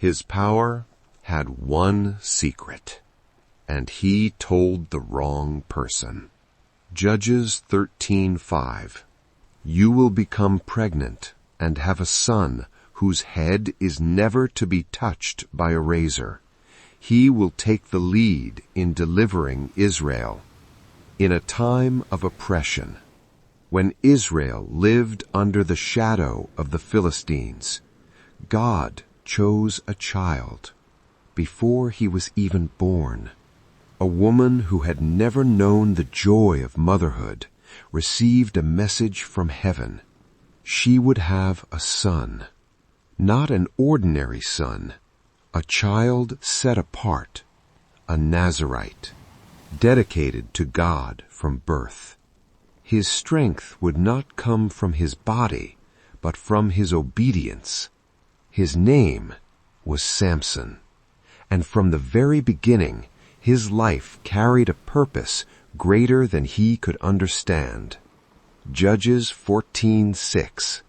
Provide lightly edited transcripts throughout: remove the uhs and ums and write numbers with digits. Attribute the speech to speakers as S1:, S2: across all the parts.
S1: His power had one secret, and he told the wrong person. Judges 13:5. You will become pregnant and have a son whose head is never to be touched by a razor. He will take the lead in delivering Israel. In a time of oppression, when Israel lived under the shadow of the Philistines, God chose a child before he was even born. A woman who had never known the joy of motherhood received a message from heaven. She would have a son, not an ordinary son, a child set apart, a Nazirite, dedicated to God from birth. His strength would not come from his body, but from his obedience. His name was Samson, and from the very beginning, his life carried a purpose greater than he could understand. Judges 14:6.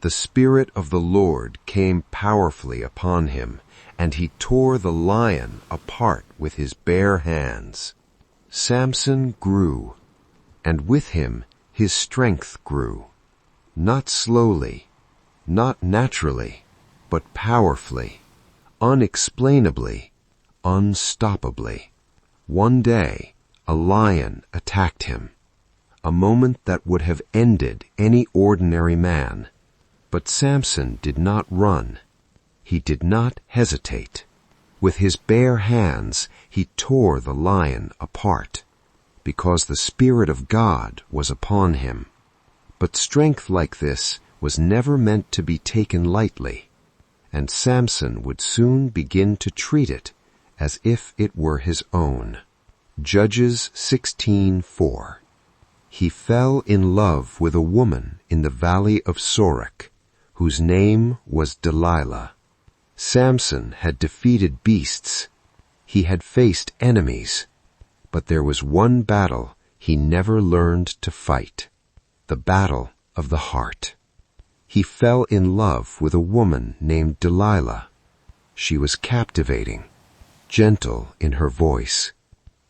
S1: The Spirit of the Lord came powerfully upon him, and he tore the lion apart with his bare hands. Samson grew, and with him his strength grew, not slowly, not naturally, but powerfully, unexplainably, unstoppably. One day, a lion attacked him, a moment that would have ended any ordinary man. But Samson did not run. He did not hesitate. With his bare hands, he tore the lion apart, because the Spirit of God was upon him. But strength like this was never meant to be taken lightly, and Samson would soon begin to treat it as if it were his own. Judges 16:4. He fell in love with a woman in the valley of Sorek, whose name was Delilah. Samson had defeated beasts. He had faced enemies. But there was one battle he never learned to fight, the battle of the heart. He fell in love with a woman named Delilah. She was captivating, gentle in her voice,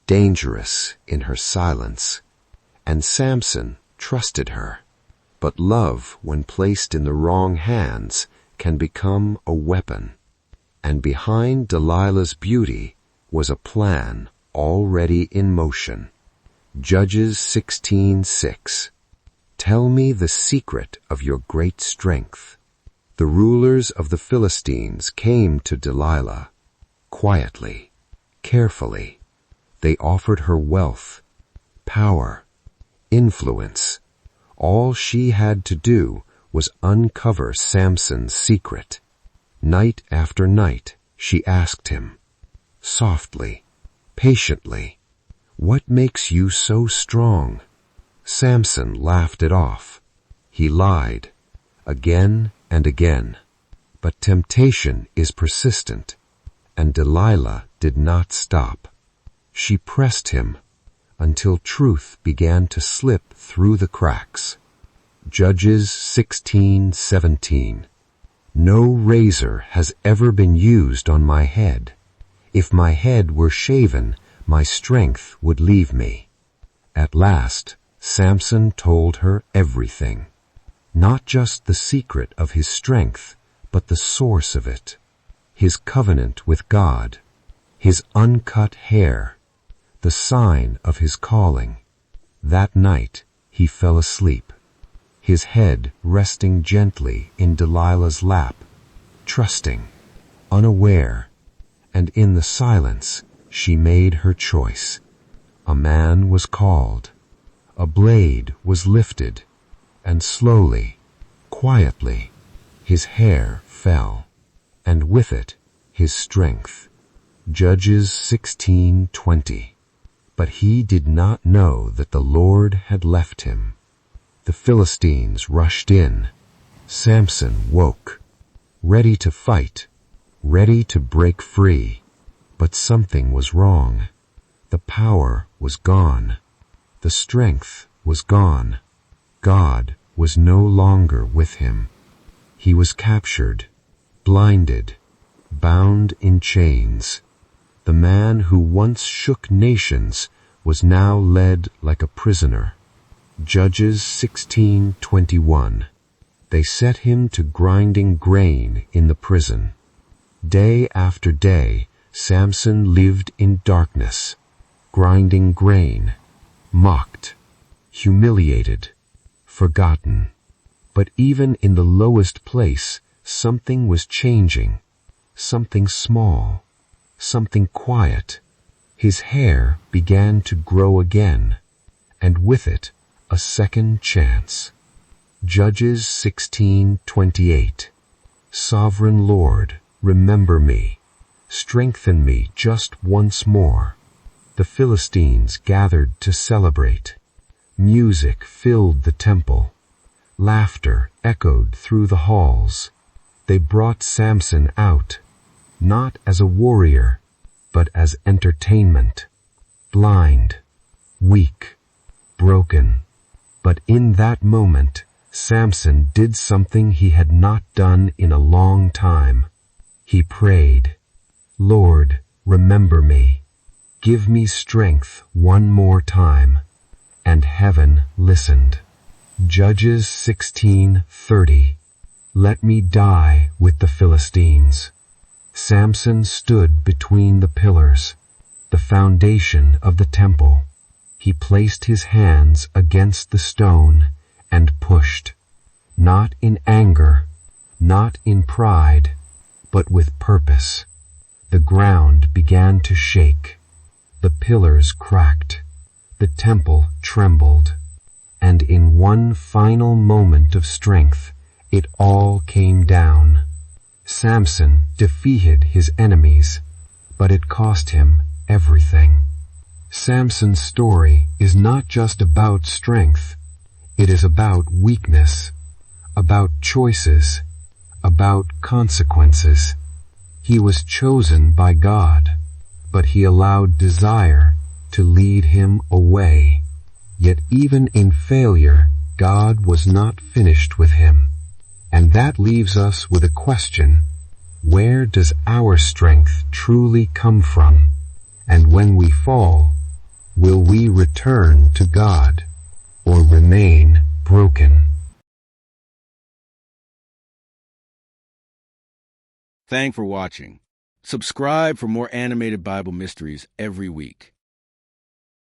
S1: dangerous in her silence, and Samson trusted her. But love, when placed in the wrong hands, can become a weapon. And behind Delilah's beauty was a plan already in motion. Judges 16:6. Tell me the secret of your great strength. The rulers of the Philistines came to Delilah. Quietly, carefully, they offered her wealth, power, influence. All she had to do was uncover Samson's secret. Night after night, she asked him, softly, patiently, "What makes you so strong?" Samson laughed it off. He lied, again and again. But temptation is persistent, and Delilah did not stop. She pressed him until truth began to slip through the cracks. Judges 16:17. No razor has ever been used on my head. If my head were shaven, my strength would leave me. At last, Samson told her everything. Not just the secret of his strength, but the source of it. His covenant with God, his uncut hair, the sign of his calling. That night, he fell asleep, his head resting gently in Delilah's lap, trusting, unaware, and in the silence, she made her choice. A man was called, a blade was lifted, and slowly, quietly, his hair fell, and with it, his strength. Judges 16:20. But he did not know that the Lord had left him. The Philistines rushed in. Samson woke, ready to fight, ready to break free. But something was wrong. The power was gone. The strength was gone. God was no longer with him. He was captured, blinded, bound in chains. The man who once shook nations was now led like a prisoner. Judges 16:21. They set him to grinding grain in the prison. Day after day, Samson lived in darkness, grinding grain, mocked, humiliated, forgotten. But even in the lowest place, something was changing, something small, something quiet. His hair began to grow again, and with it, a second chance. Judges 16:28. Sovereign Lord, remember me. Strengthen me just once more. The Philistines gathered to celebrate. Music filled the temple. Laughter echoed through the halls. They brought Samson out, not as a warrior, but as entertainment. Blind, weak, broken. But in that moment, Samson did something he had not done in a long time. He prayed, Lord, remember me. Give me strength one more time. And heaven listened. Judges 16:30. Let me die with the Philistines. Samson stood between the pillars, the foundation of the temple. He placed his hands against the stone and pushed, not in anger, not in pride, but with purpose. The ground began to shake. The pillars cracked. The temple trembled. And in one final moment of strength, it all came down. Samson defeated his enemies, but it cost him everything. Samson's story is not just about strength. It is about weakness, about choices, about consequences. He was chosen by God, but he allowed desire to lead him away. Yet even in failure, God was not finished with him. And that leaves us with a question. Where does our strength truly come from? And when we fall, will we return to God or remain broken?
S2: Thanks for watching. Subscribe for more animated Bible mysteries every week.